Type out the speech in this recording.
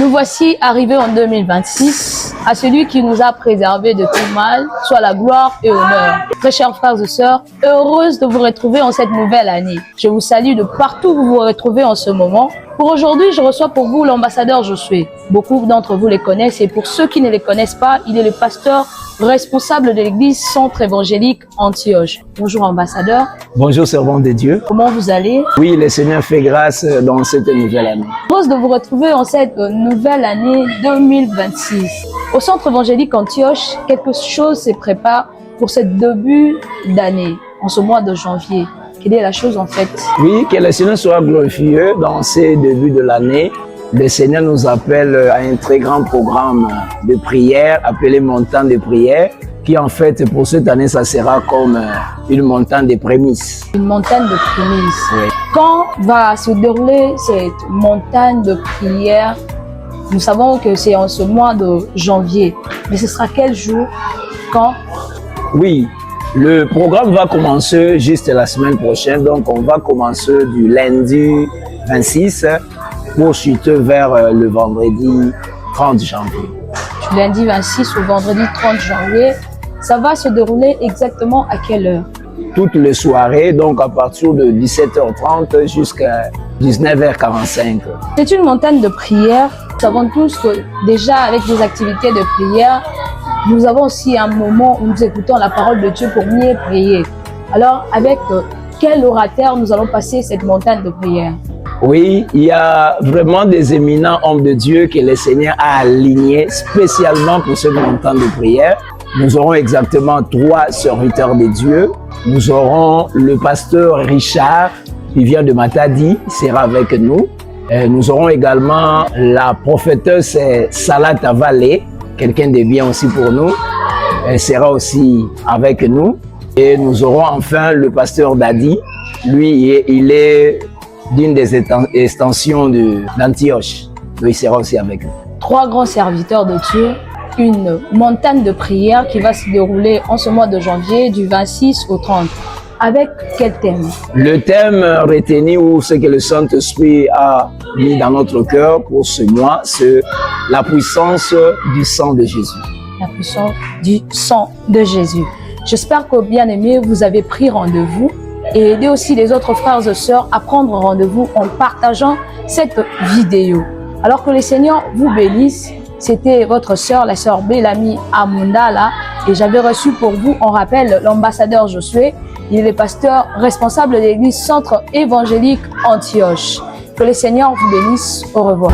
Nous voici arrivés en 2026, à celui qui nous a préservés de tout mal, soit la gloire et honneur. Très chers frères et sœurs, heureuse de vous retrouver en cette nouvelle année. Je vous salue de partout où vous vous retrouvez en ce moment. Pour aujourd'hui, je reçois pour vous l'ambassadeur Josué. Beaucoup d'entre vous les connaissent et pour ceux qui ne les connaissent pas, il est le pasteur responsable de l'église Centre évangélique Antioche. Bonjour ambassadeur. Bonjour servant de Dieu. Comment vous allez? Oui, le Seigneur fait grâce dans cette nouvelle année. Heureuse de vous retrouver en cette nouvelle année 2026. Au Centre évangélique Antioche, quelque chose se prépare pour ce début d'année, en ce mois de janvier. Quelle est la chose en fait? Oui, que le Seigneur soit glorifié dans ces débuts de l'année. Le Seigneur nous appelle à un très grand programme de prière, appelé montagne de prière, qui en fait pour cette année, ça sera comme une montagne de prémices. Une montagne de prémices. Oui. Quand va se dérouler cette montagne de prière? Nous savons que c'est en ce mois de janvier, mais ce sera quel jour? Quand? Oui, le programme va commencer juste la semaine prochaine, donc on va commencer du lundi 26 pour chuter vers le vendredi 30 janvier. Du lundi 26 au vendredi 30 janvier, ça va se dérouler exactement à quelle heure? Toutes les soirées, donc à partir de 17h30 jusqu'à 19h45. C'est une montagne de prière. Nous savons tous que déjà avec des activités de prière, nous avons aussi un moment où nous écoutons la parole de Dieu pour mieux prier. Alors, avec quel orateur nous allons passer cette montagne de prière? Oui, il y a vraiment des éminents hommes de Dieu que le Seigneur a alignés spécialement pour cette montagne de prière. Nous aurons exactement 3 serviteurs de Dieu. Nous aurons le pasteur Richard, qui vient de Matadi, il sera avec nous. Nous aurons également la prophétesse Salah Tavale, quelqu'un de bien aussi pour nous. Elle sera aussi avec nous. Et nous aurons enfin le pasteur Dadi. Lui, il est d'une des extensions d'Antioche. Lui, il sera aussi avec nous. 3 grands serviteurs de Dieu. Une montagne de prière qui va se dérouler en ce mois de janvier du 26 au 30. Avec quel thème? Le thème retenu ou ce que le Saint-Esprit a mis dans notre cœur pour ce mois, c'est la puissance du sang de Jésus. La puissance du sang de Jésus. J'espère que bien aimé, vous avez pris rendez-vous et aidé aussi les autres frères et sœurs à prendre rendez-vous en partageant cette vidéo. Alors que le Seigneur vous bénisse. C'était votre sœur, la sœur Bellamy Amundala, et j'avais reçu pour vous, on rappelle, l'ambassadeur Josué. Il est le pasteur responsable de l'église Centre évangélique Antioche. Que le Seigneur vous bénisse. Au revoir.